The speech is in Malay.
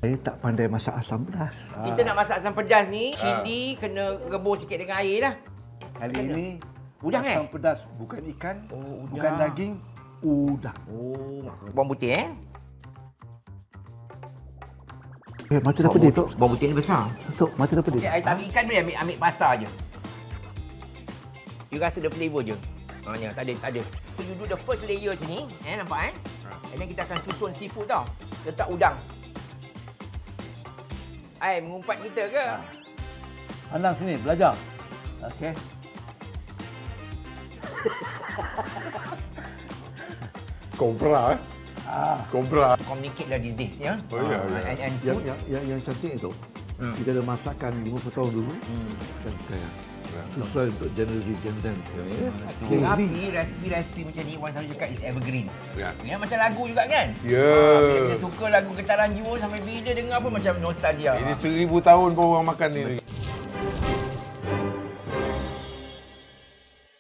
Saya tak pandai masak asam pedas. Kita nak masak asam pedas ni, cili kena rebus sikit dengan air lah. Kali ini Udang asam pedas bukan ikan, Oh, udang. bukan daging, udang. Oh, bawang putih Mata dah pedih, Tok. Bawang putih ni besar. Tok, mata dah pedih. Okay, I tak ambil ikan boleh ambil basah je. You rasa the flavour je. Ya, tak ada. So you do the first layer sini, nampak And then kita akan susun seafood tau. Letak udang. Ai, mengumpat kita ke? Anang sini, belajar. Okey. Kobra Kobra. Communicate lah these days, ya. Oh, ya, ya. And Yang, food. yang cantik itu, kita ada masakan 50 tahun dulu. Dan sekarang. Sesuai untuk generasi dan. Tapi resipi-resipi macam ni, orang selalu cakap is evergreen. Ya. Macam lagu juga kan? Ya. Bila kita suka lagu Getaran Jiwa sampai bila dengar pun macam nostalgia. Ini 1000 tahun pun orang makan ni.